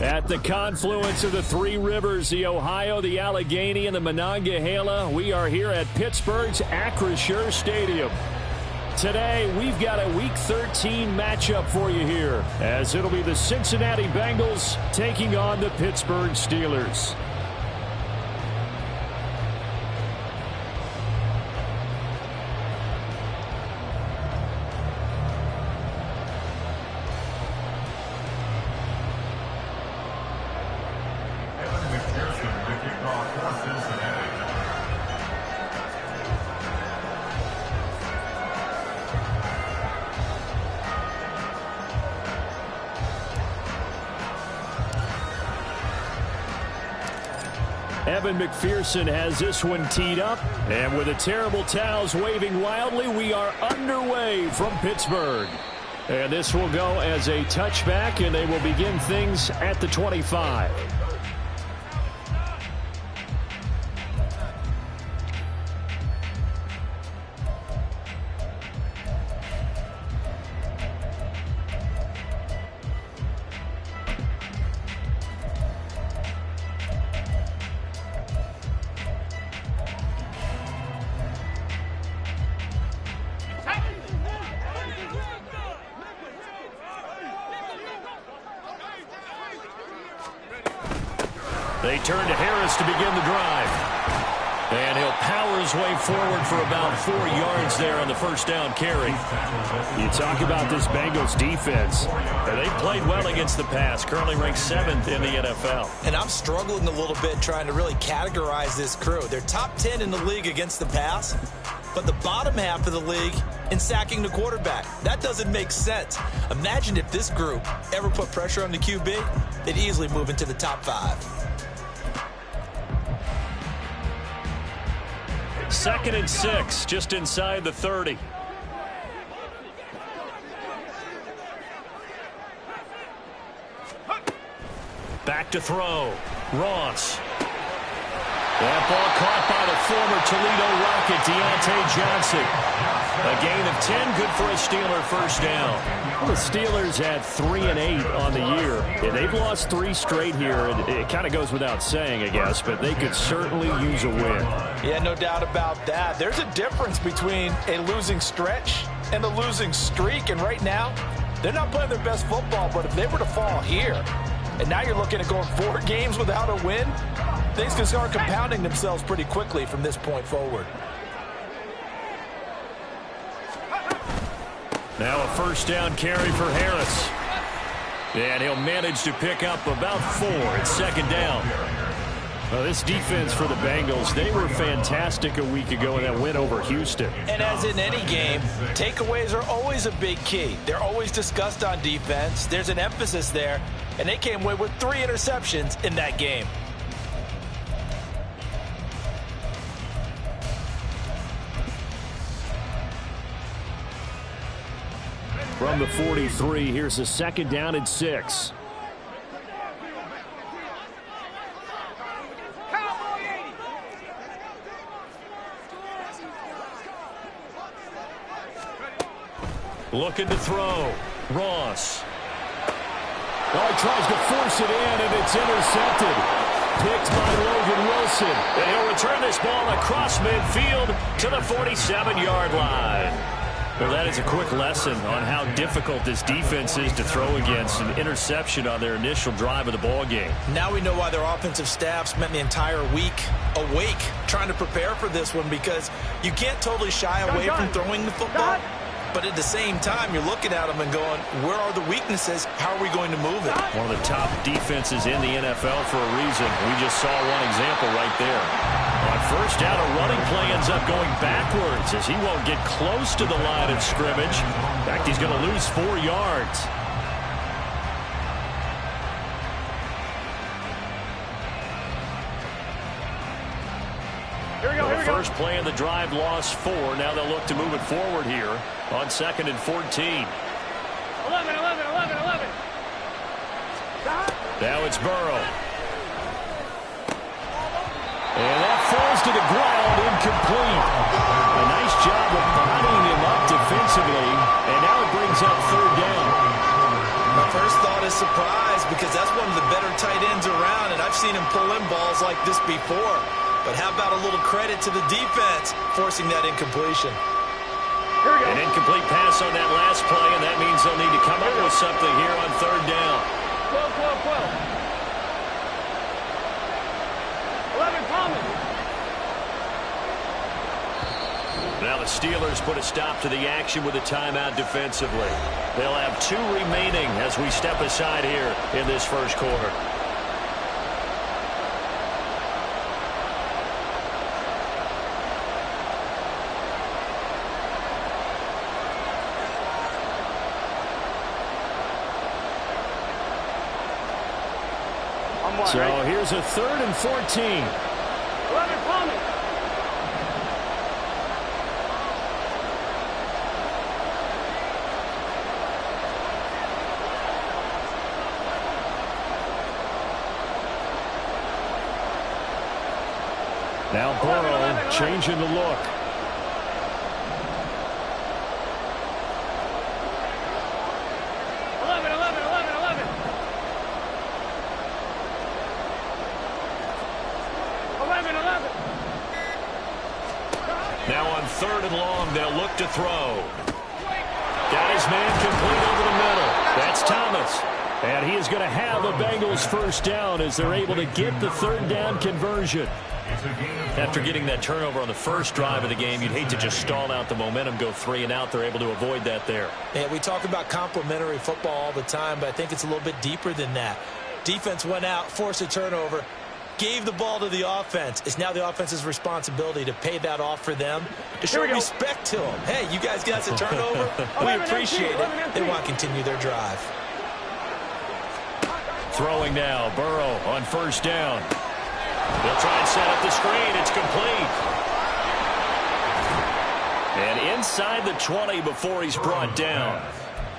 At the confluence of the three rivers, the Ohio, the Allegheny, and the Monongahela, we are here at Pittsburgh's Acrisure Stadium. Today, we've got a Week 13 matchup for you here, as it'll be the Cincinnati Bengals taking on the Pittsburgh Steelers. Evan McPherson has this one teed up, and with the terrible towels waving wildly, we are underway from Pittsburgh. And this will go as a touchback, and they will begin things at the 25. They turn to Harris to begin the drive. And he'll power his way forward for about 4 yards there on the first down carry. You talk about this Bengals defense. They played well against the pass, currently ranked 7th in the NFL. And I'm struggling a little bit trying to really categorize this crew. They're top 10 in the league against the pass, but the bottom half of the league in sacking the quarterback. That doesn't make sense. Imagine if this group ever put pressure on the QB, they'd easily move into the top 5. 2nd and 6, just inside the 30. Back to throw. Ross. That ball caught by the former Toledo Rocket, Deontay Johnson. A gain of 10, good for a Steeler first down. Well, the Steelers had 3-8 on the year. And they've lost 3 straight here. It kind of goes without saying, I guess, but they could certainly use a win. Yeah, no doubt about that. There's a difference between a losing stretch and a losing streak. And right now, they're not playing their best football, but if they were to fall here, and now you're looking at going 4 games without a win, things can start compounding themselves pretty quickly from this point forward. Now a first down carry for Harris. And he'll manage to pick up about 4 at 2nd down. Well, this defense for the Bengals, they were fantastic a week ago in that win over Houston. And as in any game, takeaways are always a big key. They're always discussed on defense. There's an emphasis there, and they came away with 3 interceptions in that game. From the 43, here's a 2nd down and 6. Looking to throw. Ross. Oh, he tries to force it in, and it's intercepted. Picked by Logan Wilson. And he'll return this ball across midfield to the 47-yard line. Well, that is a quick lesson on how difficult this defense is to throw against. An interception on their initial drive of the ball game. Now we know why their offensive staff spent the entire week awake trying to prepare for this one, because you can't totally shy away from throwing the football. But at the same time, you're looking at them and going, where are the weaknesses? How are we going to move it? One of the top defenses in the NFL for a reason. We just saw one example right there. On first down, a running play ends up going backwards as he won't get close to the line of scrimmage. In fact, he's going to lose 4 yards. First play of the drive, lost 4. Now they'll look to move it forward here on 2nd and 14. 11. Now it's Burrow. And that falls to the ground, incomplete. A nice job of bodying him up defensively, and now it brings up 3rd down. first thought is surprise because that's one of the better tight ends around, and I've seen him pull in balls like this before. But how about a little credit to the defense forcing that incompletion? An incomplete pass on that last play, and that means they'll need to come up with something here on third down. 11 coming. Now the Steelers put a stop to the action with a timeout defensively. They'll have 2 remaining as we step aside here in this first quarter. So here's a 3rd and 14. 11 coming. Now Burrow changing the look. Now on 3rd and long, they'll look to throw. Got his man complete over the middle. That's Thomas. And he is going to have the Bengals first down as they're able to get the 3rd down conversion. After getting that turnover on the first drive of the game, you'd hate to just stall out the momentum, go 3 and out. They're able to avoid that there. Yeah, we talk about complementary football all the time, but I think it's a little bit deeper than that. Defense went out, forced a turnover, gave the ball to the offense. It's now the offense's responsibility to pay that off for them, to show respect to them. Hey, you guys got the turnover. We appreciate it. They want to continue their drive. Throwing now, Burrow on first down. They'll try and set up the screen. It's complete. And inside the 20 before he's brought down.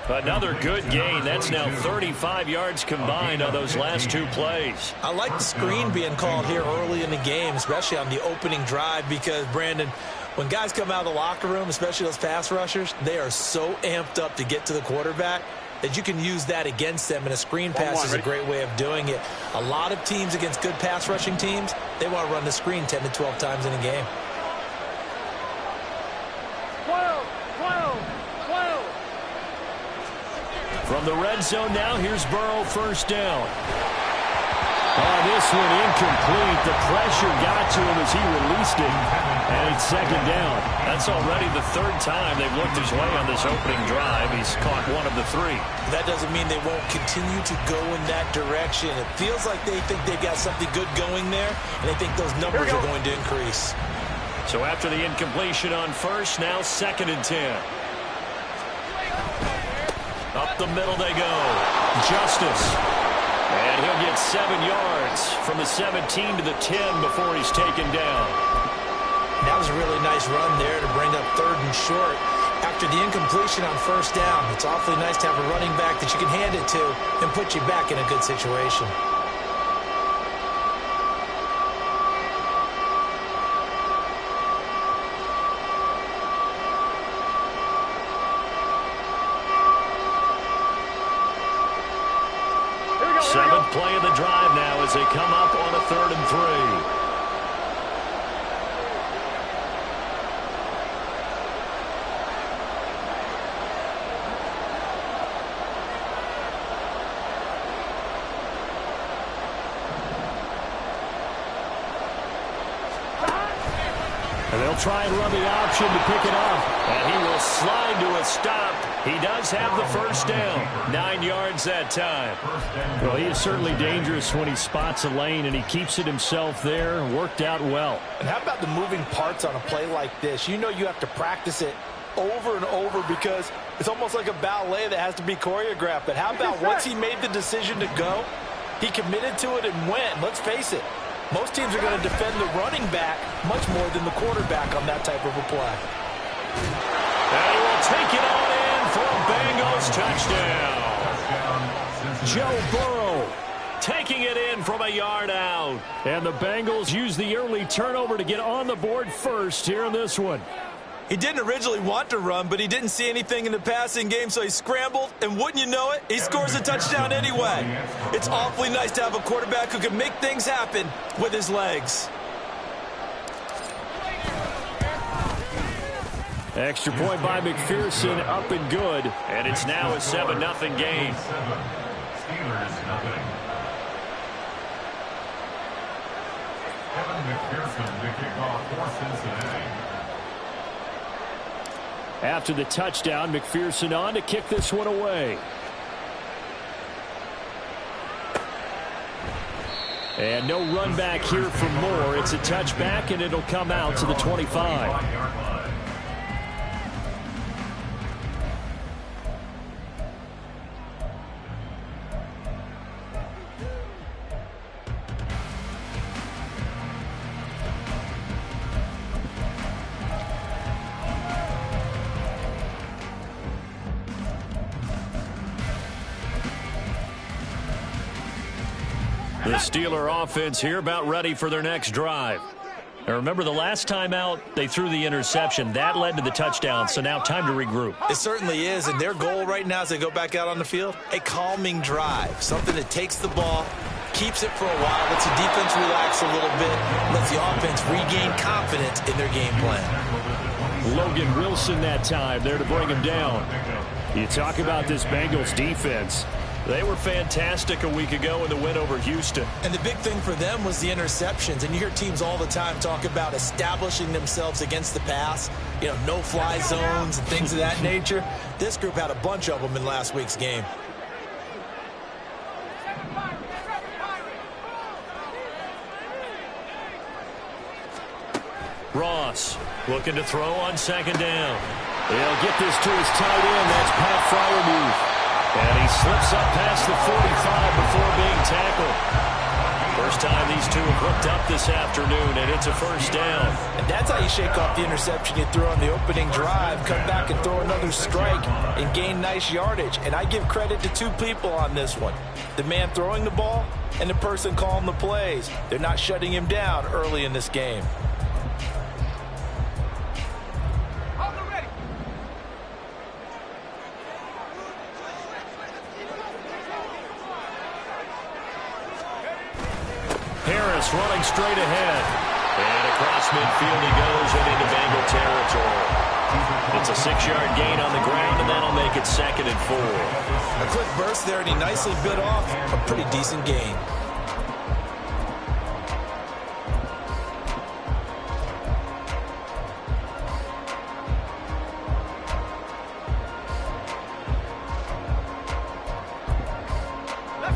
Another good gain. That's now 35 yards combined on those last 2 plays. I like the screen being called here early in the game, especially on the opening drive, because, Brandon, when guys come out of the locker room, especially those pass rushers, they are so amped up to get to the quarterback that you can use that against them, and a screen pass is a great way of doing it. A lot of teams against good pass rushing teams, they want to run the screen 10 to 12 times in a game. 12. From the red zone now, here's Burrow first down. Oh, this one incomplete. The pressure got to him as he released it. And it's 2nd down. That's already the 3rd time they've looked his way on this opening drive. He's caught 1 of the 3. That doesn't mean they won't continue to go in that direction. It feels like they think they've got something good going there, and they think those numbers are going to increase. So after the incompletion on first, now 2nd and 10. Up the middle they go. Justice. And he'll get 7 yards from the 17 to the 10 before he's taken down. That was a really nice run there to bring up 3rd and short. After the incompletion on first down, it's awfully nice to have a running back that you can hand it to and put you back in a good situation. Seventh play of the drive now as they come up on a 3rd and 3. And they'll try and run the option to pick it up. And he will slide to a stop. He does have the first down. 9 yards that time. Well, he is certainly dangerous when he spots a lane, and he keeps it himself there. Worked out well. And how about the moving parts on a play like this? You know you have to practice it over and over because it's almost like a ballet that has to be choreographed. But how about once he made the decision to go, he committed to it and went. Let's face it. Most teams are going to defend the running back much more than the quarterback on that type of a play. And he will take it on in for a Bengals touchdown. Joe Burrow taking it in from a yard out. And the Bengals use the early turnover to get on the board first here in this one. He didn't originally want to run, but he didn't see anything in the passing game, so he scrambled, and wouldn't you know it, he scores a touchdown anyway. It's awfully nice to have a quarterback who can make things happen with his legs. Extra point by McPherson, up and good, and it's now a 7-0 game. After the touchdown, McPherson on to kick this one away. And no run back here for Moore. It's a touchback, and it'll come out to the 25. The Steeler offense here about ready for their next drive. Now remember, the last time out, they threw the interception. That led to the touchdown, so now time to regroup. It certainly is, and their goal right now as they go back out on the field, a calming drive, something that takes the ball, keeps it for a while, lets the defense relax a little bit, lets the offense regain confidence in their game plan. Logan Wilson that time there to bring him down. You talk about this Bengals defense. They were fantastic a week ago in the win over Houston. And the big thing for them was the interceptions. And you hear teams all the time talk about establishing themselves against the pass, you know, no-fly zones and things of that nature. This group had a bunch of them in last week's game. Ross looking to throw on second down. He'll get this to his tight end. That's Pat Freiermuth. And he slips up past the 45 before being tackled. First time these two have hooked up this afternoon, and it's a first down. And that's how you shake off the interception you threw on the opening drive, come back and throw another strike and gain nice yardage. And I give credit to two people on this one, the man throwing the ball and the person calling the plays. They're not shutting him down early in this game. Running straight ahead. And across midfield he goes and into Bengal territory. It's a 6-yard gain on the ground, and that'll make it 2nd and 4. A quick burst there, and he nicely bit off a pretty decent gain.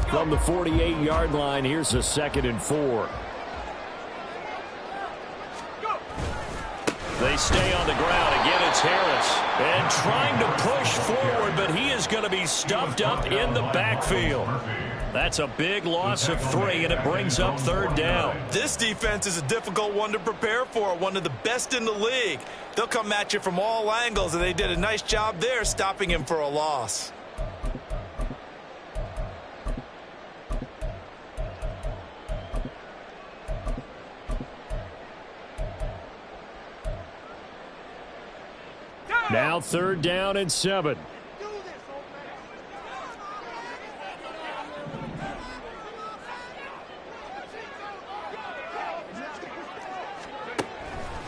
From the 48-yard line, here's a 2nd and 4. They stay on the ground. Again, it's Harris. And trying to push forward, but he is going to be stuffed up in the backfield. That's a big loss of 3, and it brings up 3rd down. This defense is a difficult one to prepare for, one of the best in the league. They'll come at you from all angles, and they did a nice job there stopping him for a loss. Now 3rd down and 7.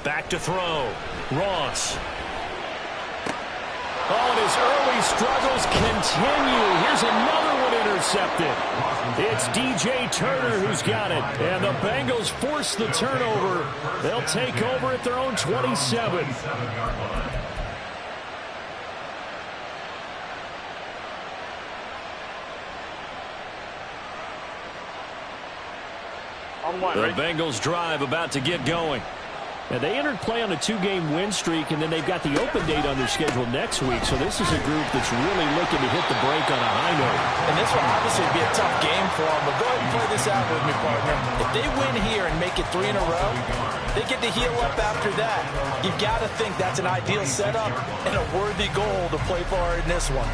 Back to throw. Ross. Oh, and his early struggles continue. Here's another one intercepted. It's DJ Turner who's got it. And the Bengals force the turnover. They'll take over at their own 27. The Bengals drive about to get going. And they entered play on a 2-game win streak, and then they've got the open date on their schedule next week. So this is a group that's really looking to hit the break on a high note. And this will obviously be a tough game for them. But go ahead and play this out with me, partner. If they win here and make it 3 in a row, they get to heal up after that. You've got to think that's an ideal setup and a worthy goal to play for in this one.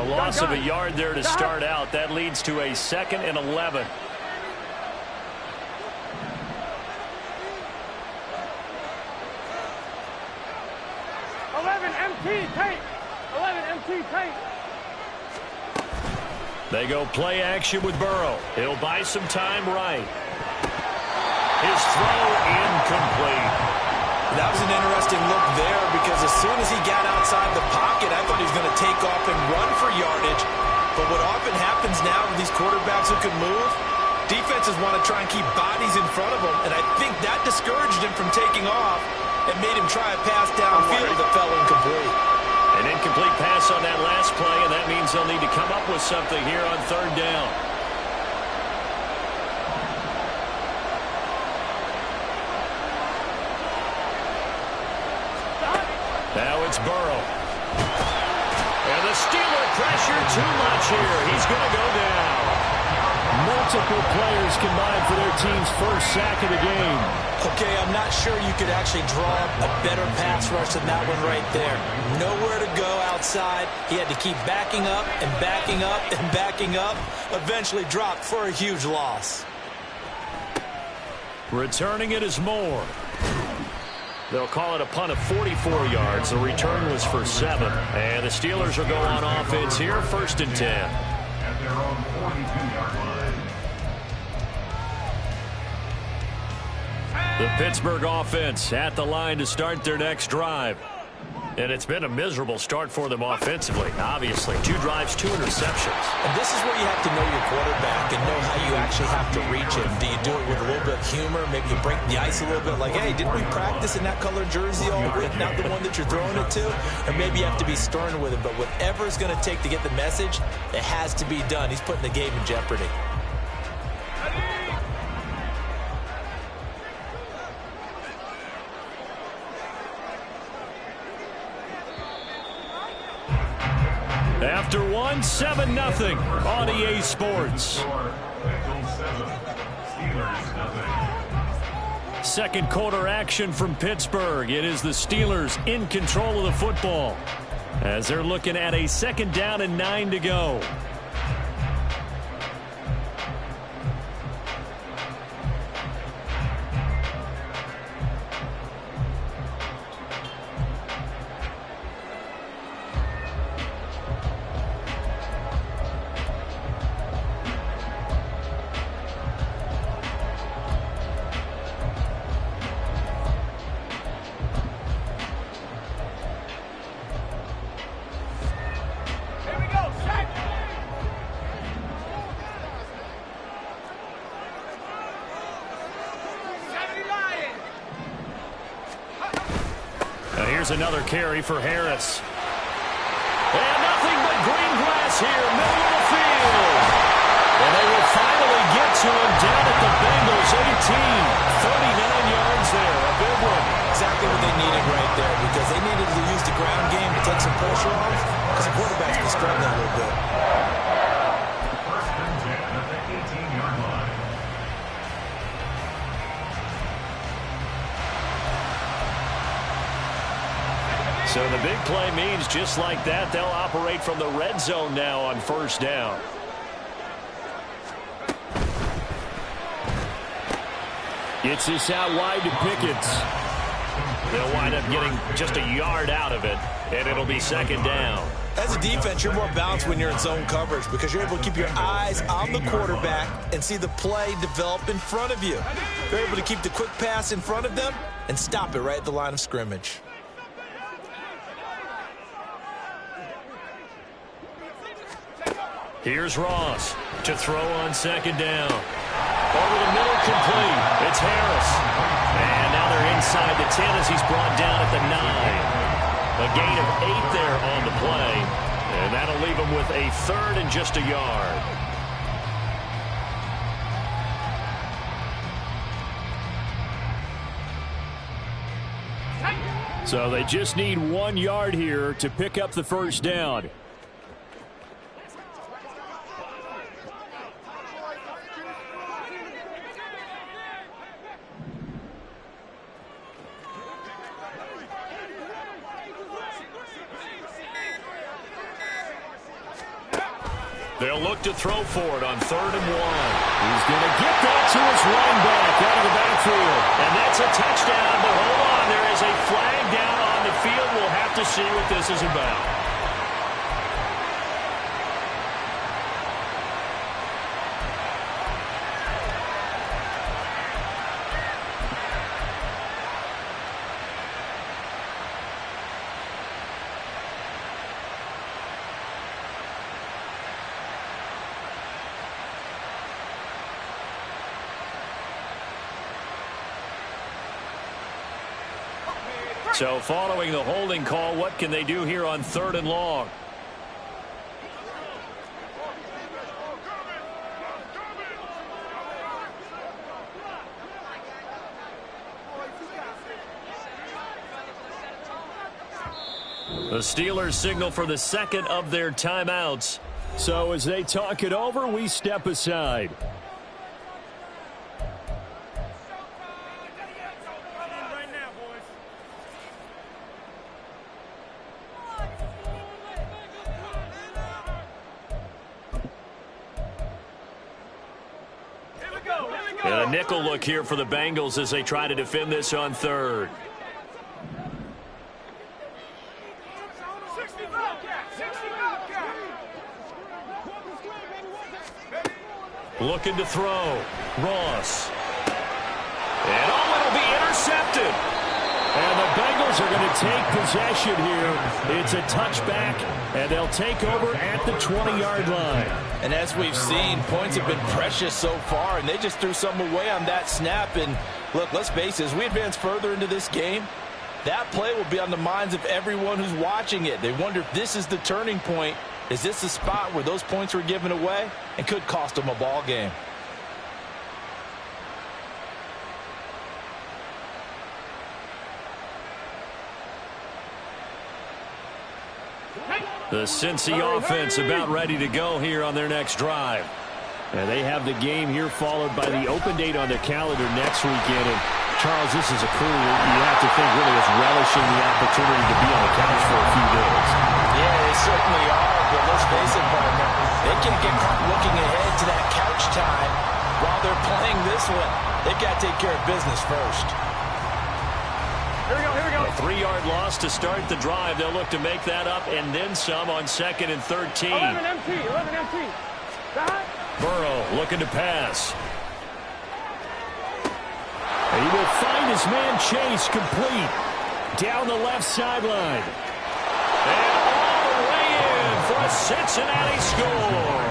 A loss of a yard there to start out. That leads to a 2nd and 11. They go play action with Burrow. He'll buy some time right. His throw incomplete. That was an interesting look there because as soon as he got outside the pocket, I thought he was going to take off and run for yardage. But what often happens now with these quarterbacks who can move, defenses want to try and keep bodies in front of them, and I think that discouraged him from taking off and made him try a pass downfield that fell incomplete. An incomplete pass on that last play, and that means they'll need to come up with something here on 3rd down. Now it's Burrow. And the Steeler pressure too much here. He's going to go down. Multiple players combined for their team's first sack of the game. Okay, I'm not sure you could actually draw a better pass rush than that one right there. Nowhere to go outside. He had to keep backing up and backing up and backing up. Eventually dropped for a huge loss. Returning it is Moore. They'll call it a punt of 44 yards. The return was for 7. And the Steelers will go on offense here, 1st and 10. At their own 42-yard line. The Pittsburgh offense at the line to start their next drive. And it's been a miserable start for them offensively, obviously. 2 drives, 2 interceptions. And this is where you have to know your quarterback and know how you actually have to reach him. Do you do it with a little bit of humor? Maybe you break the ice a little bit like, hey, didn't we practice in that color jersey all week? Not the one that you're throwing it to? Or maybe you have to be stern with him. But whatever it's going to take to get the message, it has to be done. He's putting the game in jeopardy. After 1, 7-0 on EA Sports. Second quarter action from Pittsburgh. It is the Steelers in control of the football as they're looking at a 2nd down and 9 to go. Here's another carry for Harris. And nothing but green grass here, middle of the field. And they will finally get to him down at the Bengals 18. 39 yards there, a big one. Exactly what they needed right there because they needed to use the ground game to take some pressure off because the quarterback's been struggling a little bit. 1st and 10 at the 18-yard line. So the big play means just like that, they'll operate from the red zone now on 1st down. Gets this out wide to Pickett. They'll wind up getting just a yard out of it, and it'll be 2nd down. As a defense, you're more balanced when you're in zone coverage because you're able to keep your eyes on the quarterback and see the play develop in front of you. You're able to keep the quick pass in front of them and stop it right at the line of scrimmage. Here's Ross to throw on 2nd down. Over the middle, complete. It's Harris. And now they're inside the 10 as he's brought down at the 9. A gain of 8 there on the play. And that'll leave him with a 3rd and just a yard. So they just need 1 yard here to pick up the 1st down. They'll look to throw for it on 3rd and 1. He's going to get that to his running back out of the backfield. And that's a touchdown, but hold on. There is a flag down on the field. We'll have to see what this is about. So following the holding call, what can they do here on 3rd and long? The Steelers signal for the second of their timeouts. So as they talk it over, we step aside. And a nickel look here for the Bengals as they try to defend this on 3rd. Looking to throw. Ross. And it'll be intercepted. And the Bengals are going to take possession here. It's a touchback, and they'll take over at the 20-yard line. And as we've seen, points have been precious so far, and they just threw something away on that snap. And look, let's face it, as we advance further into this game, that play will be on the minds of everyone who's watching it. They wonder if this is the turning point. Is this the spot where those points were given away and could cost them a ball game? The Cincy offense about ready to go here on their next drive. And they have the game here followed by the open date on their calendar next weekend. And Charles, this is a crew you have to think really is relishing the opportunity to be on the couch for a few days. Yeah, they certainly are, but let's face it, partner, they can't get caught looking ahead to that couch time while they're playing this one. They've got to take care of business first. Here we go, here we go. A 3-yard loss to start the drive. They'll look to make that up and then some on 2nd and 13. 11 MT. Burrow looking to pass. He will find his man Chase complete. Down the left sideline. And all the way in for a Cincinnati score.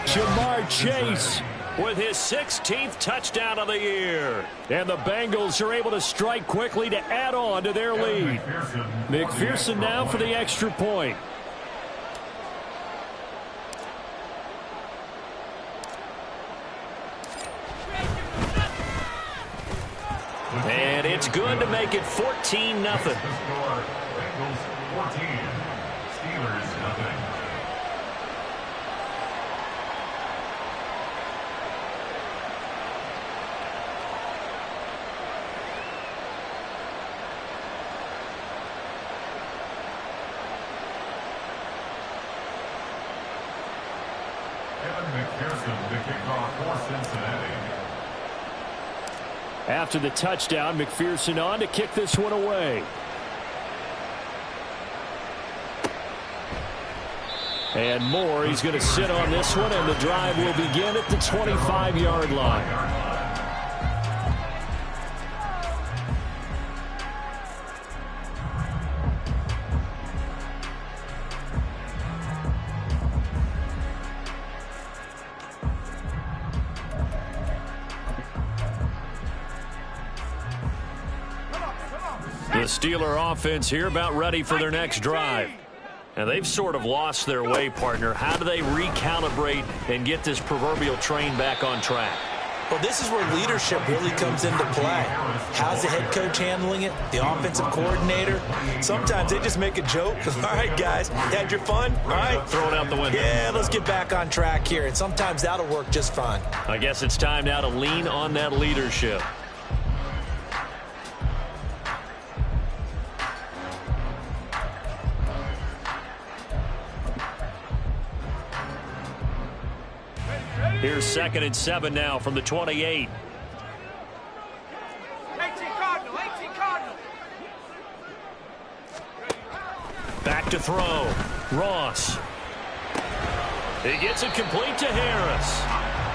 Jamar Chase with his 16th touchdown of the year. And the Bengals are able to strike quickly to add on to their lead. McPherson now for the extra point. And it's good to make it 14-0. Bengals 14, Steelers nothing. McPherson, the kickoff for Cincinnati. After the touchdown, McPherson on to kick this one away. And Moore, he's going to sit on this one, and the drive will begin at the 25-yard line. The Steeler offense here about ready for their next drive. And they've sort of lost their way, partner. How do they recalibrate and get this proverbial train back on track? Well, this is where leadership really comes into play. How's the head coach handling it? The offensive coordinator? Sometimes they just make a joke. All right, guys, had your fun? All right. Throw it out the window. Yeah, let's get back on track here. And sometimes that'll work just fine. I guess it's time now to lean on that leadership. Here's 2nd and 7 now from the 28. 18 Cardinal, 18 Cardinal. Back to throw. Ross. He gets it complete to Harris.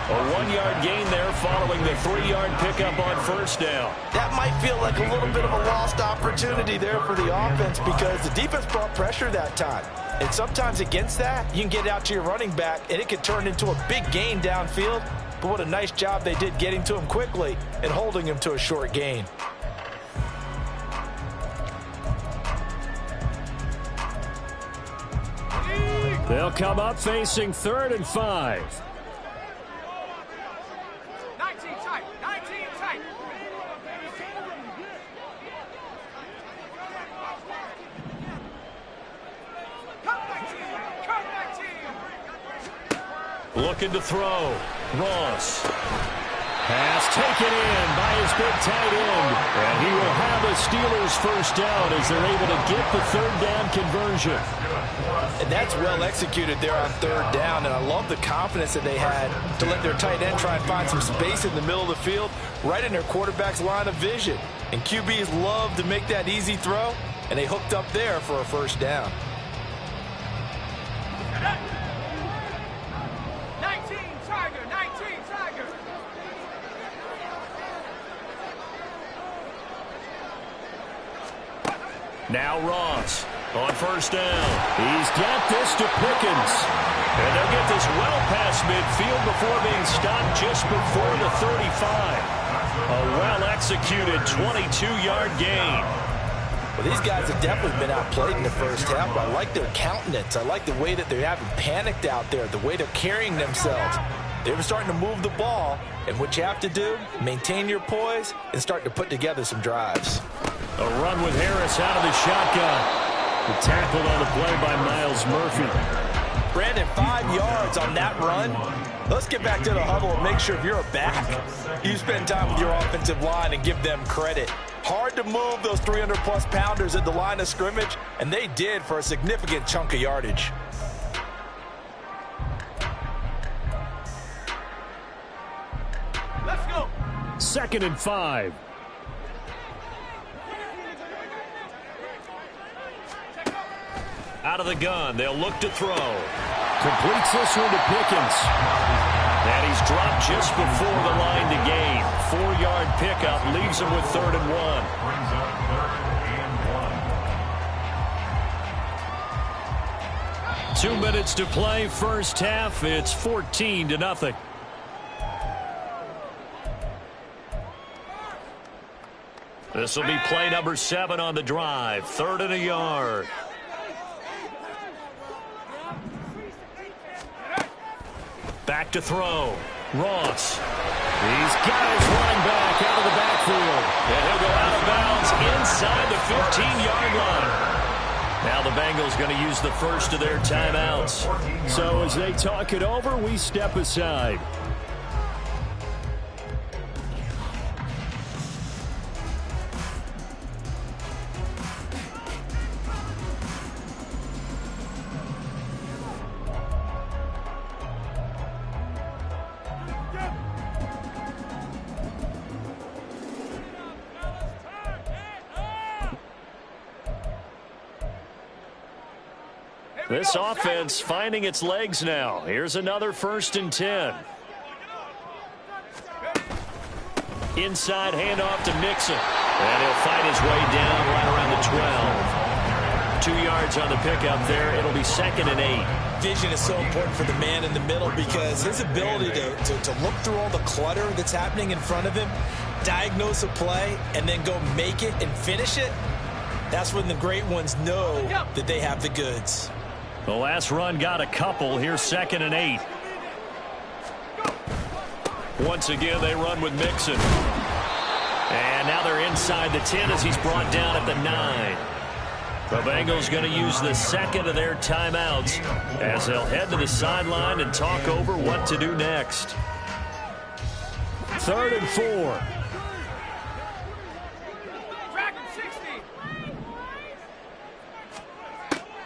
A 1-yard gain there following the 3-yard pickup on first down. That might feel like a little bit of a lost opportunity there for the offense because the defense brought pressure that time. And sometimes against that, you can get out to your running back, and it could turn into a big gain downfield. But what a nice job they did getting to him quickly and holding him to a short gain. They'll come up facing 3rd and 5. 19 tight, 19 tight. Cut 19, cut 19. Looking to throw. Ross. Pass taken in by his big tight end. And he will have the Steelers first down as they're able to get the 3rd down conversion. And that's well executed there on 3rd down. And I love the confidence that they had to let their tight end try and find some space in the middle of the field, right in their quarterback's line of vision. And QBs love to make that easy throw, and they hooked up there for a first down. 19 Tiger, 19 Tiger. Now Ross on first down. He's got this to Pickens. And they'll get this well past midfield before being stopped just before the 35. A well-executed 22-yard gain. Well, these guys have definitely been outplayed in the first half, but I like their countenance. I like the way that they haven't panicked out there, the way they're carrying themselves. They were starting to move the ball, and what you have to do, maintain your poise and start to put together some drives. A run with Harris out of the shotgun. Tackled on the play by Miles Murphy. Brandon, 5 yards on that run. Let's get back to the huddle and make sure if you're a back, you spend time with your offensive line and give them credit. Hard to move those 300-plus pounders at the line of scrimmage, and they did for a significant chunk of yardage. Let's go. 2nd and 5. Out of the gun, they'll look to throw. Completes this one to Pickens. And he's dropped just before the line to gain. 4-yard pickup leaves him with 3rd and 1. Brings up 3rd and 1. 2 minutes to play, first half. It's 14-0. This will be play number 7 on the drive. 3rd and a yard. Back to throw. Ross. He's got his running back out of the backfield. And he'll go out of bounds inside the 15-yard line. Now the Bengals going to use the first of their timeouts. So as they talk it over, we step aside. This offense finding its legs now. Here's another 1st and 10. Inside handoff to Mixon. And he'll fight his way down right around the 12. 2 yards on the pickup there. It'll be 2nd and 8. Vision is so important for the man in the middle because his ability to look through all the clutter that's happening in front of him, diagnose a play, and then go make it and finish it, that's when the great ones know that they have the goods. The last run got a couple. Here's 2nd and 8. Once again, they run with Mixon. And now they're inside the 10 as he's brought down at the 9. The Bengals going to use the 2nd of their timeouts as they'll head to the sideline and talk over what to do next. 3rd and 4.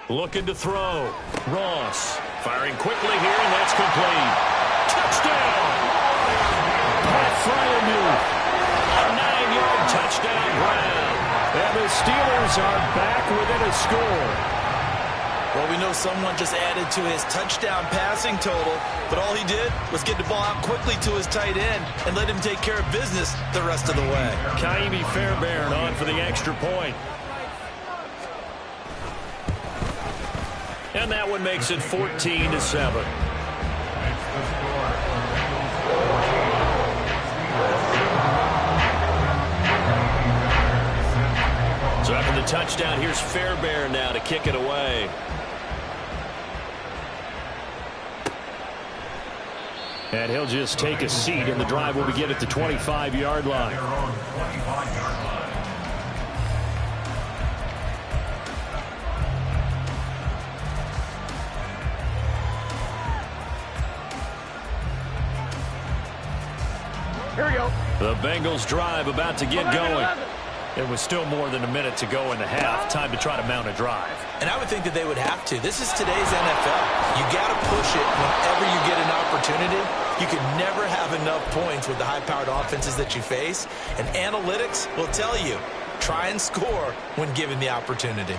Looking to throw. Ross firing quickly here, and that's complete. Touchdown! touchdown. Pat Fryermuth, a 9-yard touchdown grab. And the Steelers are back within a score. Well, we know someone just added to his touchdown passing total, but all he did was get the ball out quickly to his tight end and let him take care of business the rest of the way. Kaimi Fairbairn on for the extra point. And that one makes it 14-7. So after the touchdown, here's Fairbairn now to kick it away. And he'll just take a seat, and the drive will begin at the 25-yard line. Here we go. The Bengals drive about to get going. It was still more than a minute to go in the half. Time to try to mount a drive. And I would think that they would have to. This is today's NFL. You got to push it whenever you get an opportunity. You can never have enough points with the high-powered offenses that you face. And analytics will tell you, try and score when given the opportunity.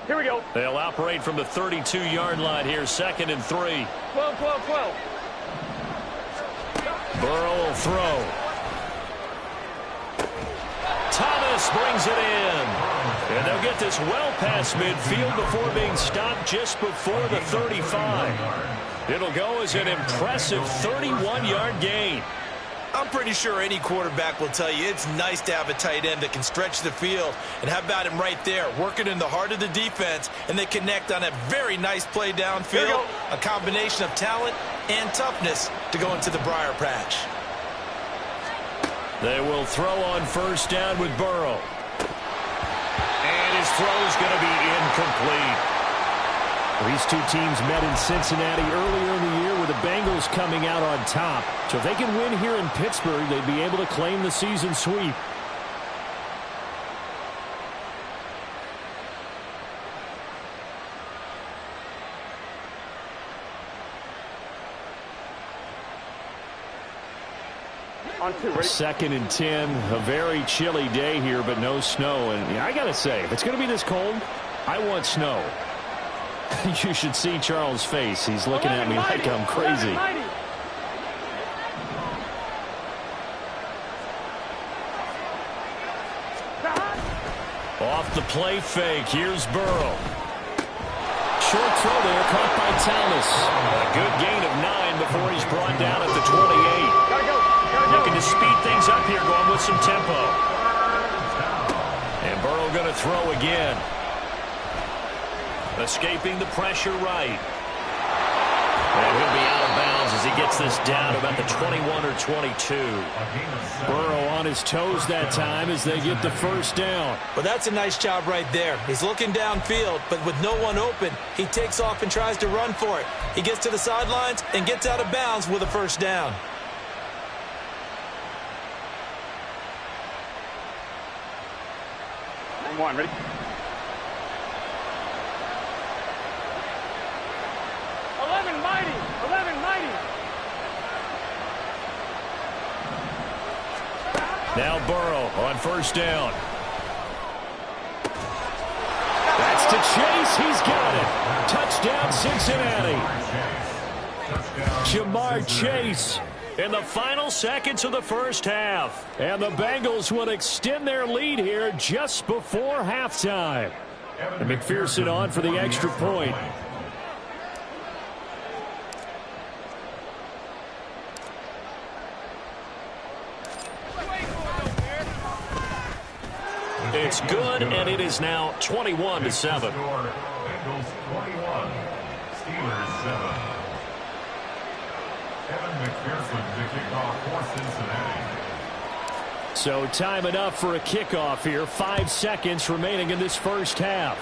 Here we go. They'll operate from the 32-yard line here, 2nd and 3. 12, 12, 12. Burrow will throw. Thomas brings it in. And they'll get this well past midfield before being stopped just before the 35. It'll go as an impressive 31-yard gain. I'm pretty sure any quarterback will tell you it's nice to have a tight end that can stretch the field. And how about him right there, working in the heart of the defense, and they connect on a very nice play downfield, a combination of talent and toughness to go into the briar patch. They will throw on 1st down with Burrow. And his throw is going to be incomplete. These two teams met in Cincinnati earlier in the year with the Bengals coming out on top. So if they can win here in Pittsburgh, they'd be able to claim the season sweep. On 2, ready? 2nd and 10, a very chilly day here, but no snow. And yeah, I got to say, if it's going to be this cold, I want snow. You should see Charles' face. He's looking at me like I'm crazy. Off the play fake. Here's Burrow. Short throw there, caught by Thomas. A good gain of 9 before he's brought down at the 28. Looking to speed things up here, going with some tempo. And Burrow going to throw again. Escaping the pressure right. And he'll be out of bounds as he gets this down to about the 21 or 22. Burrow on his toes that time as they get the 1st down. Well, that's a nice job right there. He's looking downfield, but with no one open, he takes off and tries to run for it. He gets to the sidelines and gets out of bounds with a 1st down. One, ready? 11 mighty. 11 mighty. Now Burrow on 1st down. That's to Chase. He's got it. Touchdown, Cincinnati. Jamar Chase in the final seconds of the 1st half. And the Bengals will extend their lead here just before halftime. And McPherson on for the extra point. It's good, and it is now 21-7. Bengals 21, Steelers 7. Evan McPherson to kick off for Cincinnati. So time enough for a kickoff here. 5 seconds remaining in this 1st half.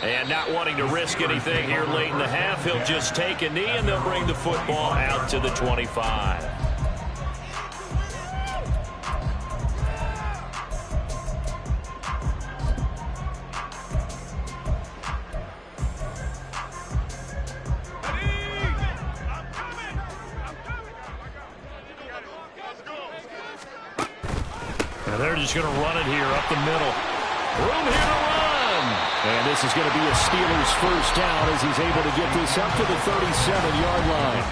And not wanting to risk anything here late in the half, he'll just take a knee, and they'll bring the football out to the 25. And they're just going to run it here up the middle. Room here to run. And this is going to be a Steelers first down as he's able to get this up to the 37-yard line.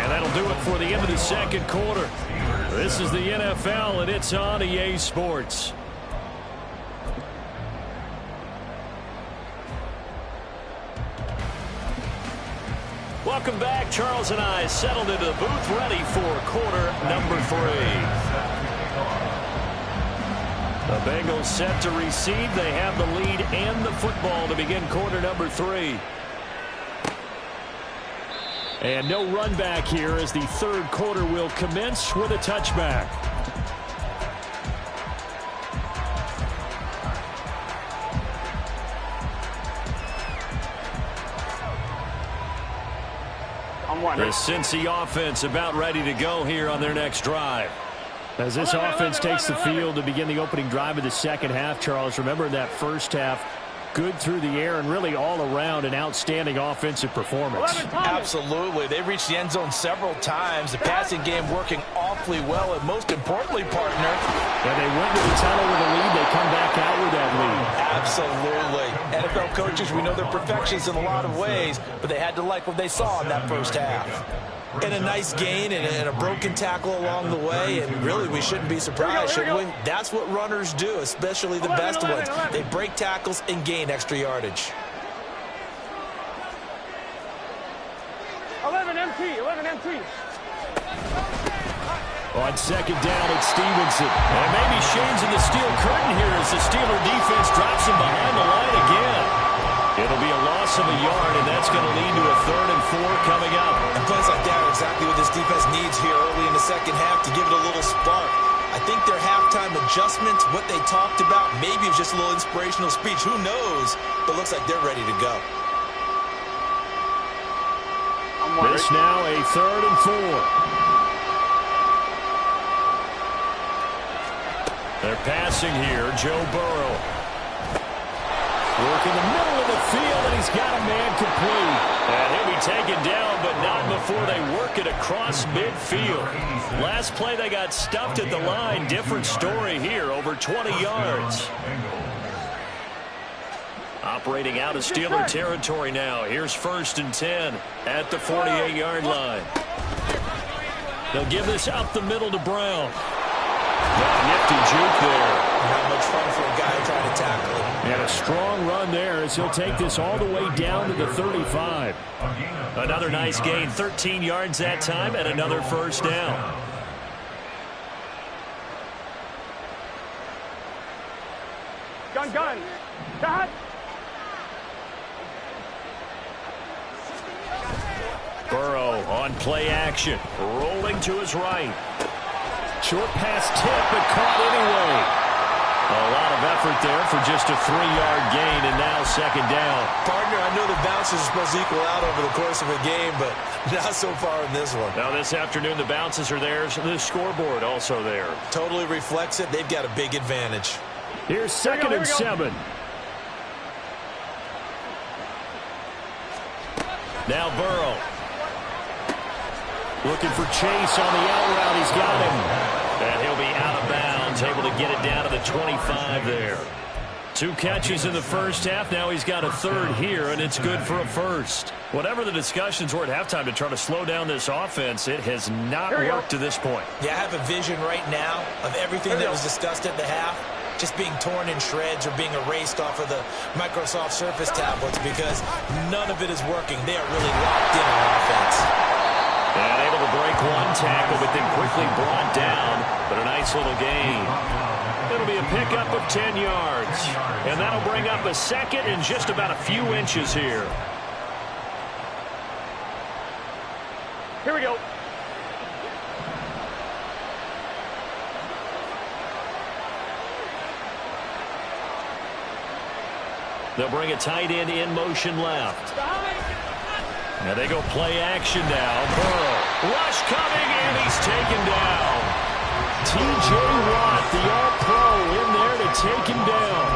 And that'll do it for the end of the second quarter. This is the NFL, and it's on EA Sports. Welcome back. Charles and I settled into the booth ready for quarter number 3. The Bengals set to receive. They have the lead and the football to begin quarter number 3. And no run back here as the third quarter will commence with a touchback. The Cincy offense about ready to go here on their next drive. As this offense takes the field to begin the opening drive of the second half, Charles, remember in that first half, good through the air and really all around an outstanding offensive performance. Absolutely. They reached the end zone several times. The passing game working awfully well, and most importantly, partner. And they went to the tunnel with a lead. They come back out with that lead. Absolutely. NFL coaches, we know they're perfectionists in a lot of ways, but they had to like what they saw in that first half. And a nice gain and a broken tackle along the way, and really we shouldn't be surprised, should we? That's what runners do, especially the best ones. They break tackles and gain extra yardage. 11 MT. On second down, it's Stevenson. And maybe Shane's in the steel curtain here as the Steeler defense drops him behind the line again. It'll be a loss of a yard, and that's going to lead to a 3rd and 4 coming up. And plays like that are exactly what this defense needs here early in the second half to give it a little spark. I think their halftime adjustments, what they talked about, maybe it was just a little inspirational speech. Who knows? But looks like they're ready to go. This now a 3rd and 4. They're passing here. Joe Burrow. Work in the middle of the field, and he's got a man complete. And he'll be taken down, but not before they work it across midfield. Last play, they got stuffed at the line. Different story here, over 20 yards. Operating out of Steeler territory now. Here's 1st and 10 at the 48-yard line. They'll give this up the middle to Brown. Nifty juke there. Not much fun for a guy trying to tackle him. And a strong run there as he'll take this all the way down to the 35. Another nice gain, 13 yards that time, and another first down. Gun. Cut. Burrow on play action, rolling to his right. Short pass tip, but caught anyway. A lot of effort there for just a 3-yard gain, and now second down. Partner, I know the bounces are supposed to equal out over the course of a game, but not so far in this one. Now this afternoon, the bounces are there. The scoreboard also there. Totally reflects it. They've got a big advantage. Here's 2nd and 7. Now Burrow. Looking for Chase on the out route. He's got him. And he'll be out of bounds, able to get it down to the 25 there. 2 catches in the first half. Now he's got a 3rd here, and it's good for a 1st. Whatever the discussions were at halftime to try to slow down this offense, it has not worked to this point. Yeah, I have a vision right now of everything that was discussed at the half just being torn in shreds or being erased off of the Microsoft Surface tablets because none of it is working. They are really locked in on offense. And able to break one tackle, but then quickly brought down. But a nice little gain. It'll be a pickup of 10 yards. And that'll bring up a 2nd and just about a few inches here. Here we go. They'll bring a tight end in motion left. Now they go play action now. Burrow. Rush coming, and he's taken down. T.J. Watt, the All-Pro, in there to take him down.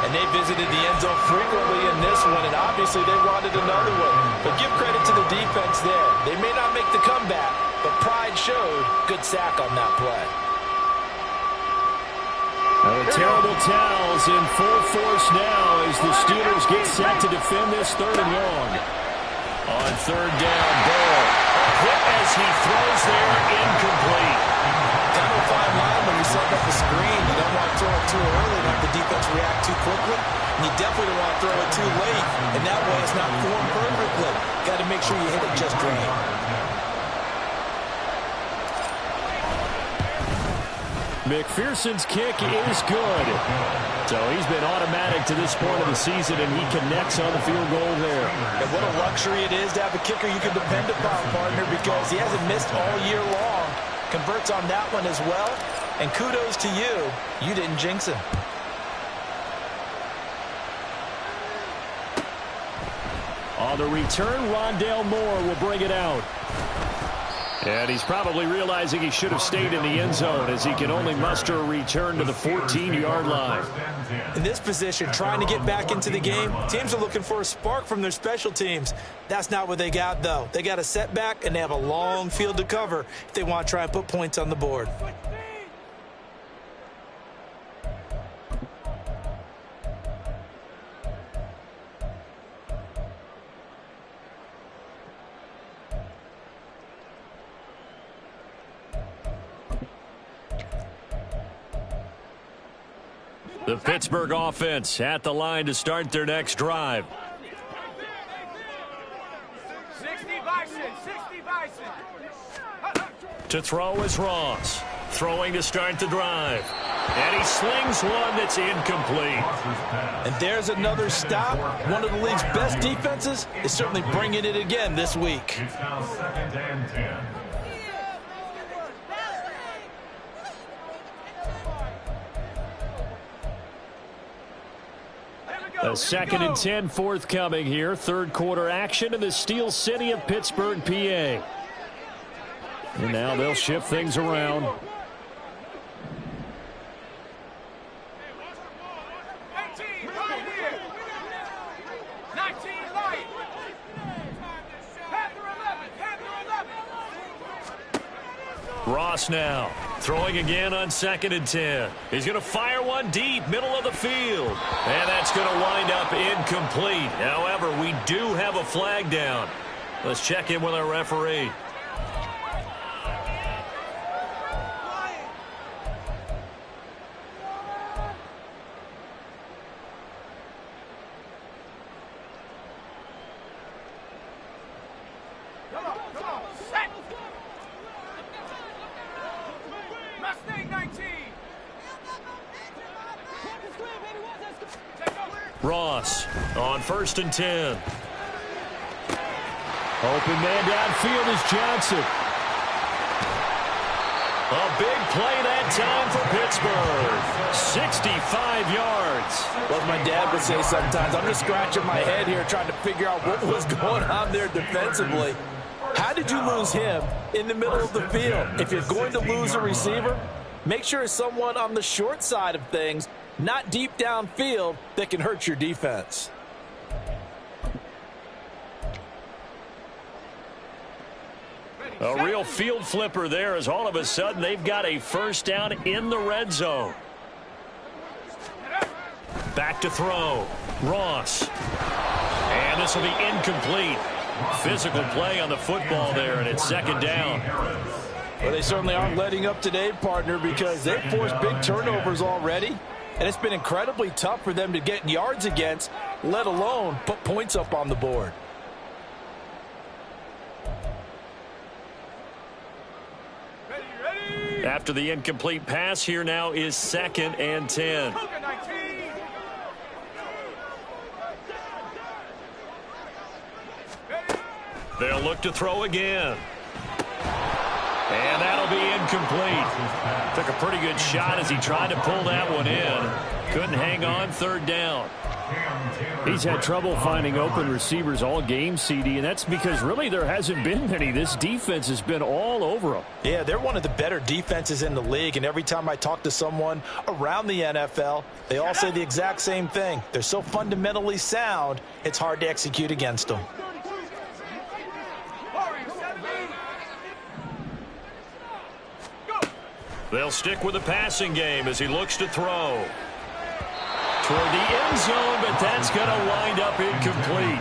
And they visited the end zone frequently in this one, and obviously they wanted another one. But give credit to the defense there. They may not make the comeback, but pride showed. Good sack on that play. Terrible towels in full force now as the Steelers get set to defend this 3rd and long. On 3rd down, Ball. Hit as he throws there, incomplete. Kind of a fine line when you're setting up the screen. You don't want to throw it too early and have the defense react too quickly. And you definitely don't want to throw it too late. And that way it's not formed perfectly. Got to make sure you hit it just right. McPherson's kick is good. So he's been automatic to this point of the season, and he connects on the field goal there. And what a luxury it is to have a kicker you can depend upon, partner, because he hasn't missed all year long. Converts on that one as well. And kudos to you. You didn't jinx him. On the return, Rondale Moore will bring it out. And he's probably realizing he should have stayed in the end zone as he can only muster a return to the 14-yard line. In this position, trying to get back into the game, teams are looking for a spark from their special teams. That's not what they got, though. They got a setback, and they have a long field to cover if they want to try and put points on the board. The Pittsburgh offense at the line to start their next drive. 60 Bison. To throw is Ross. Throwing to start the drive. And he slings one that's incomplete. And there's another stop. One of the league's best defenses is certainly bringing it again this week. It's now 2nd and 10. A 2nd and 10 forthcoming here. 3rd quarter action in the Steel City of Pittsburgh, PA. And now they'll shift things around. 18, right here. 19, light. Panther 11. Ross now throwing again on 2nd and 10. He's going to fire one deep, middle of the field. And that's going to wind up incomplete. However, we do have a flag down. Let's check in with our referee. Come on, set. Mustang 19. Ross on 1st and 10. Open man downfield is Johnson. A big play that time for Pittsburgh. 65 yards. Well, as my dad would say sometimes, I'm just scratching my head here trying to figure out what was going on there defensively. How did you lose him in the middle of the field? If you're going to lose a receiver, make sure it's someone on the short side of things, not deep downfield, that can hurt your defense. A real field flipper there as all of a sudden they've got a 1st down in the red zone. Back to throw. Ross. And this will be incomplete. Physical play on the football there, and it's 2nd down. Well, they certainly aren't letting up today, partner, because they've forced big turnovers already, and it's been incredibly tough for them to get yards against, let alone put points up on the board. Ready. After the incomplete pass, here now is 2nd and 10. Cougar 19. They'll look to throw again. And that'll be incomplete. Took a pretty good shot as he tried to pull that one in. Couldn't hang on 3rd down. He's had trouble finding open receivers all game, CD, and that's because really there hasn't been many. This defense has been all over them. Yeah, they're one of the better defenses in the league, and every time I talk to someone around the NFL, they all say the exact same thing. They're so fundamentally sound, it's hard to execute against them. They'll stick with the passing game as he looks to throw. Toward the end zone, but that's going to wind up incomplete.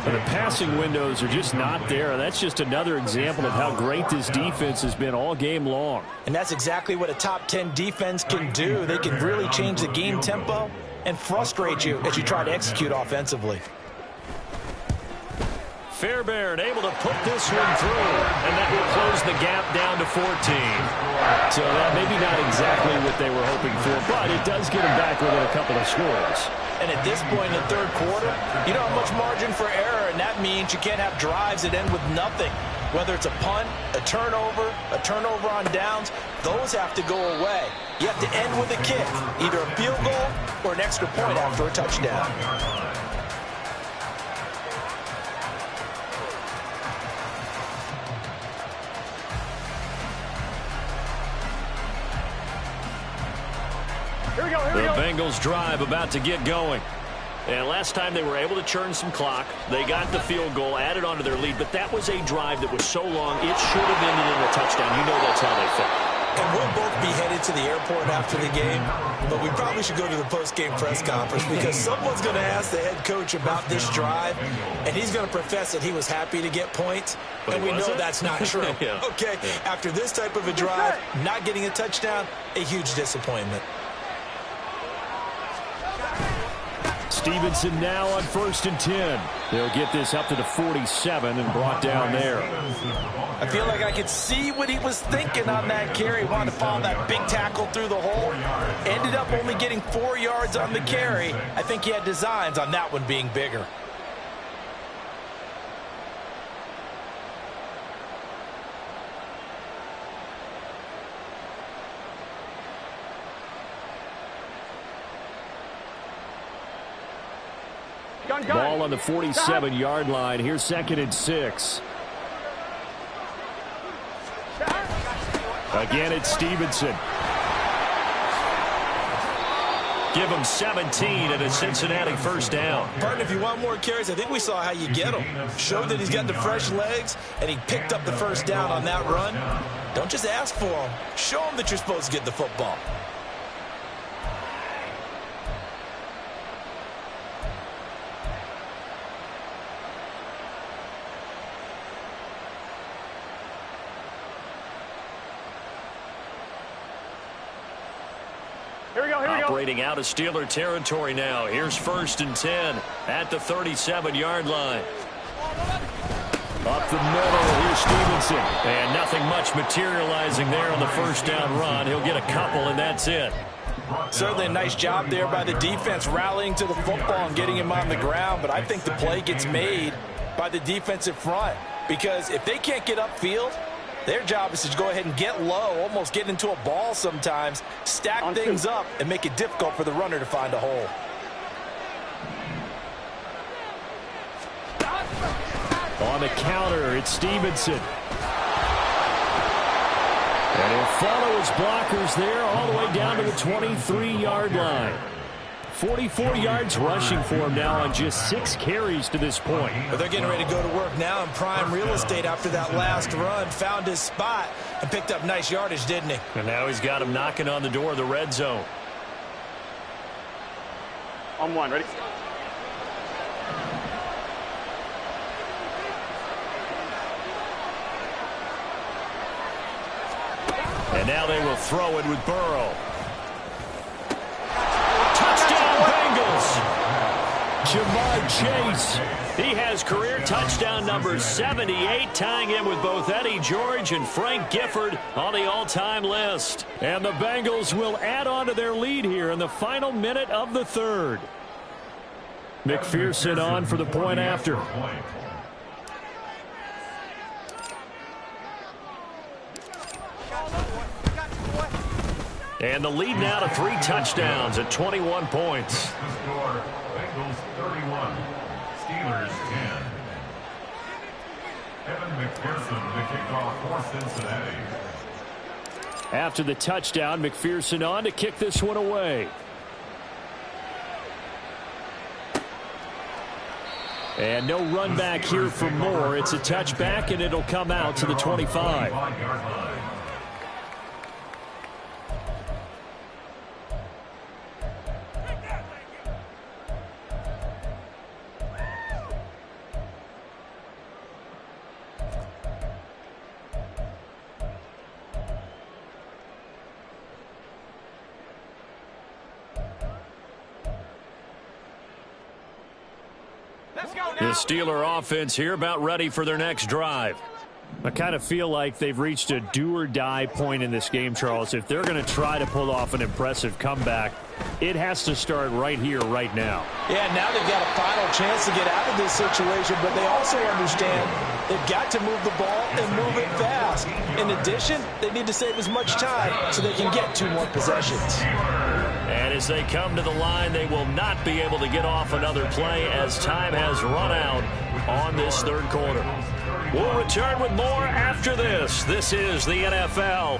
And the passing windows are just not there. That's just another example of how great this defense has been all game long. And that's exactly what a top 10 defense can do. They can really change the game tempo and frustrate you as you try to execute offensively. Fairbairn able to put this one through, and that will close the gap down to 14. So that maybe not exactly what they were hoping for, but it does get them back within a couple of scores. And at this point in the third quarter, you don't have much margin for error, and that means you can't have drives that end with nothing. Whether it's a punt, a turnover on downs, those have to go away. You have to end with a kick, either a field goal or an extra point after a touchdown. The Bengals drive about to get going. And last time they were able to churn some clock. They got the field goal, added onto their lead, but that was a drive that was so long it should have ended in a touchdown. You know that's how they felt. And we'll both be headed to the airport after the game, but we probably should go to the post-game press conference because someone's going to ask the head coach about this drive, and he's going to profess that he was happy to get points, and we know that's not true. Yeah. Okay, after this type of a drive, not getting a touchdown, a huge disappointment. Stevenson now on 1st and 10. They'll get this up to the 47 and brought down there. I feel like I could see what he was thinking on that carry. Wanted to follow that big tackle through the hole. Ended up only getting 4 yards on the carry. I think he had designs on that one being bigger. Ball on the 47-yard line. Here's 2nd and 6. Again, it's Stevenson. Give him 17 and a Cincinnati first down. Partner, if you want more carries, I think we saw how you get them. Showed that he's got the fresh legs, and he picked up the first down on that run. Don't just ask for them. Show them that you're supposed to get the football. Operating out of Steeler territory now. Here's 1st and 10 at the 37-yard line. Up the middle, here's Stevenson. And nothing much materializing there on the first down run. He'll get a couple, and that's it. Certainly a nice job there by the defense rallying to the football and getting him on the ground. But I think the play gets made by the defensive front. Because if they can't get upfield, their job is to go ahead and get low, almost get into a ball sometimes, stack things up, and make it difficult for the runner to find a hole. On the counter, it's Stevenson. And he'll follow his blockers there all the way down to the 23-yard line. 44 yards rushing for him now on just 6 carries to this point. But they're getting ready to go to work now in prime real estate after that last run. Found his spot and picked up nice yardage, didn't he? And now he's got him knocking on the door of the red zone. On 1, ready? And now they will throw it with Burrow. Touchdown, Bengals! Jamar Chase. He has career touchdown number 78, tying him with both Eddie George and Frank Gifford on the all-time list. And the Bengals will add on to their lead here in the final minute of the third. McPherson on for the point after. And the lead now to 3 touchdowns at 21 points. The score, Bengals 31, Steelers 10. Evan McPherson, the kickoff for Cincinnati. After the touchdown, McPherson on to kick this one away. And no run back here for Moore. It's a touchback, and it'll come out to the 25. Let's go The now. Steeler offense here about ready for their next drive. I kind of feel like they've reached a do-or-die point in this game, Charles. If they're going to try to pull off an impressive comeback, it has to start right here, right now. Yeah, now they've got a final chance to get out of this situation, but they also understand they've got to move the ball and move it fast. In addition, they need to save as much time so they can get 2 more possessions. And as they come to the line, they will not be able to get off another play as time has run out on this third quarter. We'll return with more after this. This is the NFL.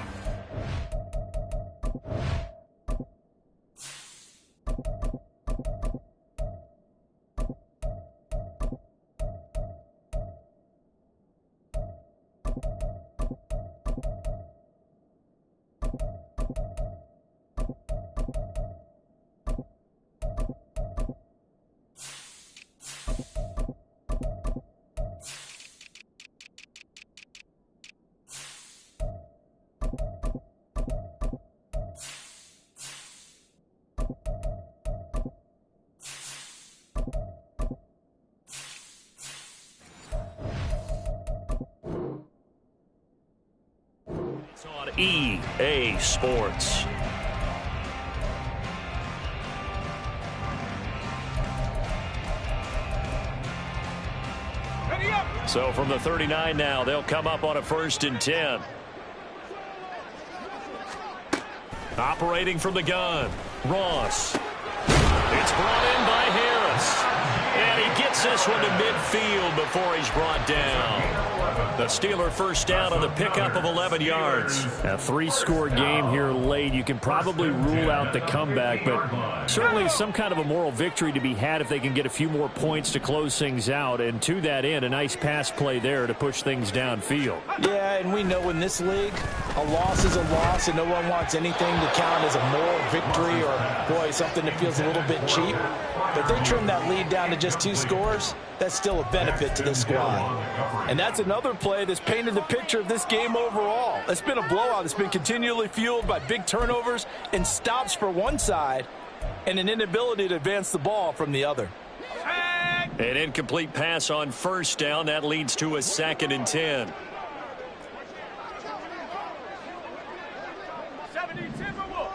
It's on EA Sports. Ready up. So from the 39 now, they'll come up on a 1st and 10. Operating from the gun, Ross. It's brought in by Harris. And he gets this one to midfield before he's brought down. The Steeler first down on the pickup of 11 yards. A 3-score game here late. You can probably rule out the comeback, but certainly some kind of a moral victory to be had if they can get a few more points to close things out. And to that end, a nice pass play there to push things downfield. Yeah, and we know in this league, a loss is a loss, and no one wants anything to count as a moral victory or, boy, something that feels a little bit cheap. But if they trim that lead down to just 2 scores, that's still a benefit to this squad. And that's another play that's painted the picture of this game overall. It's been a blowout. It's been continually fueled by big turnovers and stops for one side and an inability to advance the ball from the other. An incomplete pass on 1st down. That leads to a 2nd and 10. 70 Timberwolves.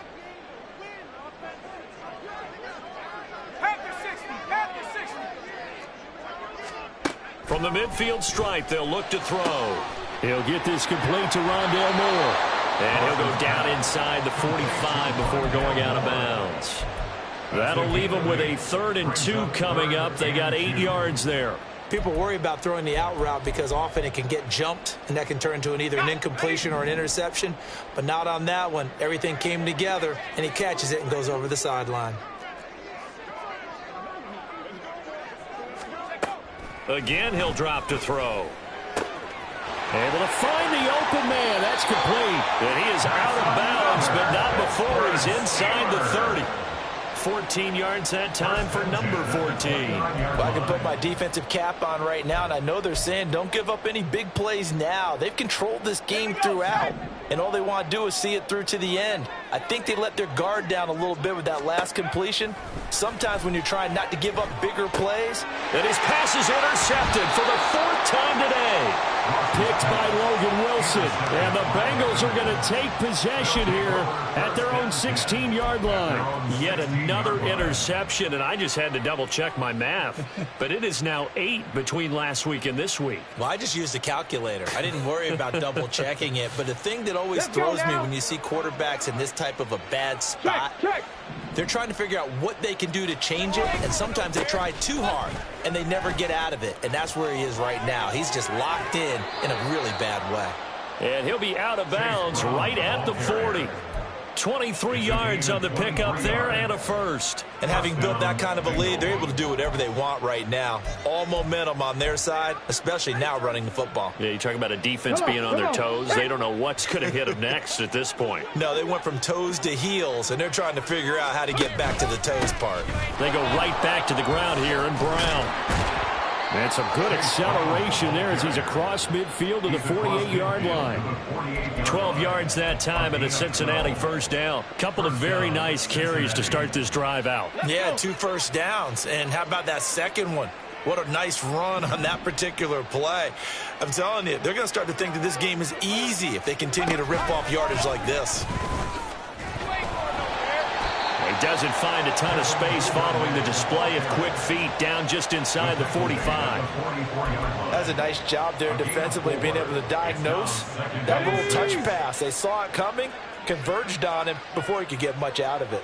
Half the 60. Half the 60. From the midfield stripe, they'll look to throw. He'll get this complete to Rondale Moore. And he'll go down inside the 45 before going out of bounds. That'll leave them with a 3rd and 2 coming up. They got 8 yards there. People worry about throwing the out route because often it can get jumped, and that can turn into either an incompletion or an interception. But not on that one. Everything came together, and he catches it and goes over the sideline. Again, he'll drop to throw. Able to find the open man. That's complete. And he is out of bounds, but not before he's inside the 30. 14 yards that time for number 14. Well, I can put my defensive cap on right now, and I know they're saying don't give up any big plays now. They've controlled this game throughout, and all they want to do is see it through to the end. I think they let their guard down a little bit with that last completion. Sometimes when you're trying not to give up bigger plays. And his pass is intercepted for the 4th time today. Picked by Logan Wilson. And the Bengals are going to take possession here at their own 16-yard line. Yet another interception, and I just had to double-check my math. But it is now 8 between last week and this week. Well, I just used a calculator. I didn't worry about double-checking it. But the thing that always throws me when you see quarterbacks in this type of a bad spot, they're trying to figure out what they can do to change it, and sometimes they try too hard, and they never get out of it. And that's where he is right now. He's just locked in a really bad way. And he'll be out of bounds right at the 40. 23 yards on the pickup there and a first. And having built that kind of a lead, they're able to do whatever they want right now. All momentum on their side, especially now running the football. Yeah, you're talking about a defense being on their toes. They don't know what's going to hit them next at this point. No, they went from toes to heels, and they're trying to figure out how to get back to the toes part. They go right back to the ground here, and Brown. And some good acceleration there as he's across midfield to the 48-yard line. 12 yards that time and a Cincinnati first down. Couple of very nice carries to start this drive out. Yeah, 2 first downs. And how about that second one? What a nice run on that particular play. I'm telling you, they're going to start to think that this game is easy if they continue to rip off yardage like this. He doesn't find a ton of space following the display of quick feet down just inside the 45. That's a nice job there defensively, being able to diagnose that little touch pass. They saw it coming, converged on him before he could get much out of it.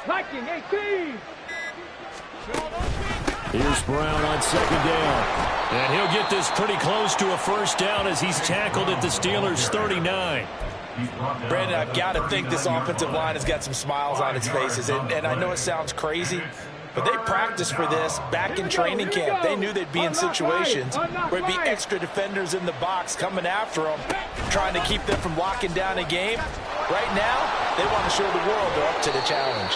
Liking 18. Here's Brown on second down. And he'll get this pretty close to a first down as he's tackled at the Steelers' 39. Brandon, I've got to think this offensive line has got some smiles on its faces. And I know it sounds crazy, but they practiced for this back in training camp. They knew they'd be in situations where there'd be extra defenders in the box coming after them, trying to keep them from locking down a game. Right now, they want to show the world they're up to the challenge.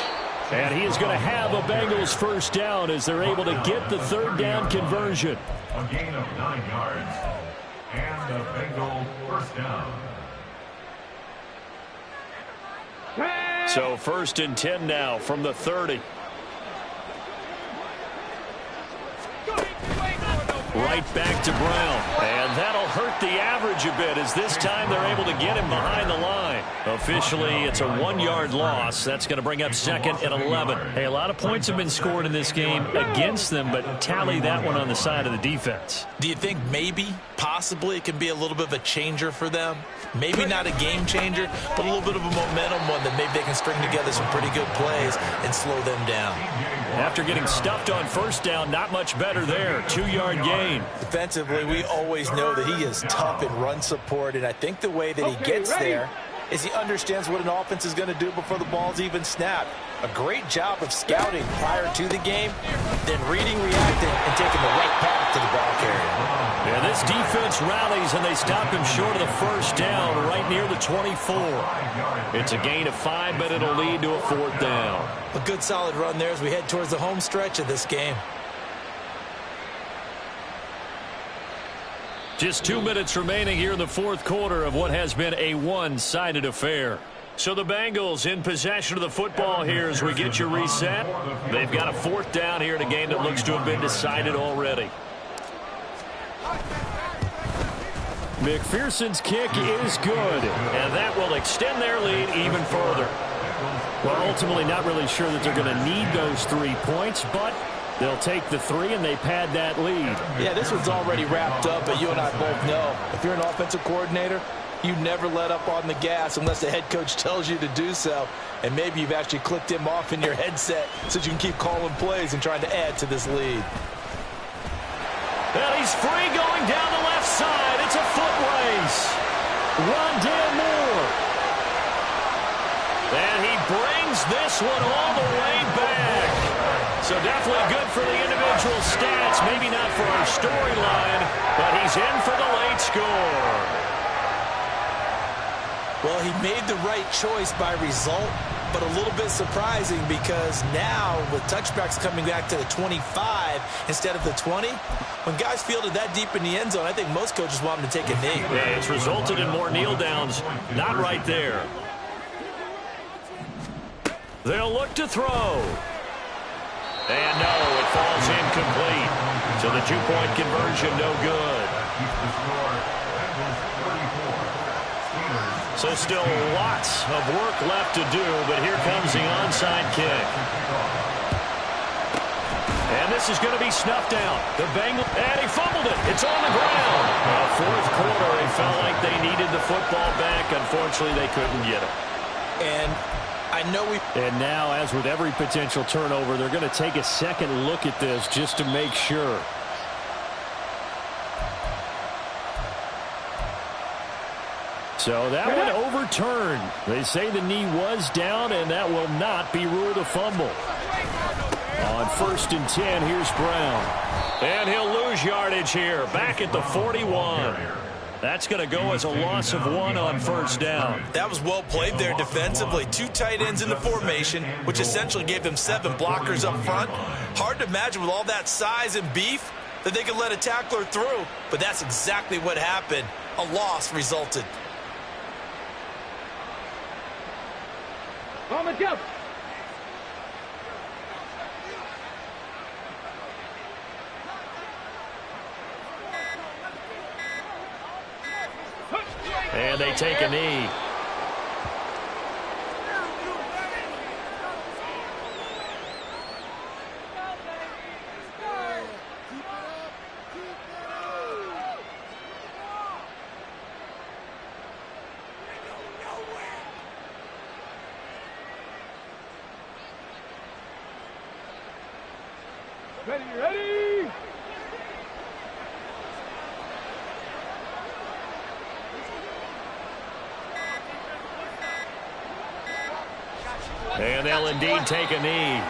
And he is going to have a Bengals first down as they're able to get the third down conversion. A gain of 9 yards and a Bengal first down. So 1st and 10 now from the 30. Right back to Brown. And that'll hurt the average a bit as this time they're able to get him behind the line. Officially, it's a 1-yard loss. That's going to bring up 2nd and 11. Hey, a lot of points have been scored in this game against them, but tally that one on the side of the defense. Do you think maybe, possibly, it can be a little bit of a changer for them? Maybe not a game changer, but a little bit of a momentum one that maybe they can string together some pretty good plays and slow them down. After getting stuffed on first down, not much better there. 2-yard gain. Defensively, we always know that he is tough in run support, and I think the way that he gets there is he understands what an offense is going to do before the ball's even snapped. A great job of scouting prior to the game, then reading, reacting, and taking the right path to the ball carrier. And this defense rallies, and they stop him short of the first down right near the 24. It's a gain of 5, but it'll lead to a 4th down. A good solid run there as we head towards the home stretch of this game. Just 2 minutes remaining here in the 4th quarter of what has been a one-sided affair. So the Bengals in possession of the football here as we get you reset. They've got a 4th down here in a game that looks to have been decided already. McPherson's kick is good, and that will extend their lead even further. Well, ultimately not really sure that they're going to need those 3 points, but they'll take the 3 and they pad that lead. Yeah, this one's already wrapped up, but you and I both know if you're an offensive coordinator, you never let up on the gas unless the head coach tells you to do so. And maybe you've actually clicked him off in your headset so you can keep calling plays and trying to add to this lead. Well, he's free going down the left side. It's a foot race. Rondale Moore. And he brings this one all the way back. So definitely good for the individual stats. Maybe not for our storyline, but he's in for the late score. Well, he made the right choice by result, but a little bit surprising because now with touchbacks coming back to the 25 instead of the 20, when guys fielded that deep in the end zone, I think most coaches want them to take a knee. Yeah, it's resulted in more kneel downs. Not right there. They'll look to throw. And no, it falls incomplete. So the 2-point conversion no good. So still lots of work left to do, but here comes the onside kick. And this is going to be snuffed out. The Bengals, and he fumbled it. It's on the ground. 4th quarter, they felt like they needed the football back. Unfortunately, they couldn't get it. And I know And now, as with every potential turnover, they're going to take a second look at this just to make sure. So that one overturned. They say the knee was down, and that will not be ruled a fumble. On 1st and 10, here's Brown. And he'll lose yardage here, back at the 41. That's going to go as a loss of 1 on 1st down. that was well played there defensively. 2 tight ends in the formation, which essentially gave them 7 blockers up front. Hard to imagine with all that size and beef that they could let a tackler through, but that's exactly what happened. A loss resulted. On the jump. And they take a knee. Ready! And they'll indeed take a knee.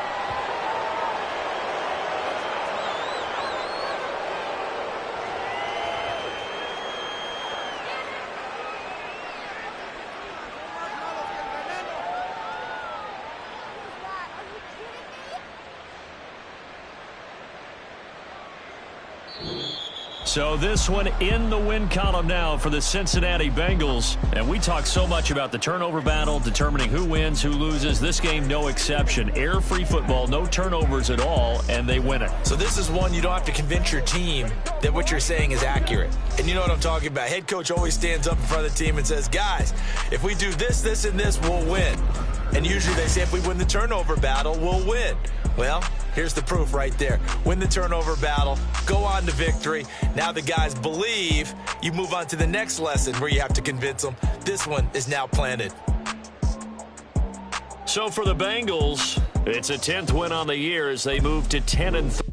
So this one in the win column now for the Cincinnati Bengals. And we talk so much about the turnover battle, determining who wins, who loses. This game, no exception. Air-free football, no turnovers at all, and they win it. So this is one you don't have to convince your team that what you're saying is accurate. And you know what I'm talking about. Head coach always stands up in front of the team and says, guys, if we do this, this, and this, we'll win. And usually they say if we win the turnover battle, we'll win. Well, here's the proof right there. Win the turnover battle, go on to victory. Now the guys believe. You move on to the next lesson where you have to convince them. This one is now planted. So for the Bengals, it's a 10th win on the year as they move to 10-3.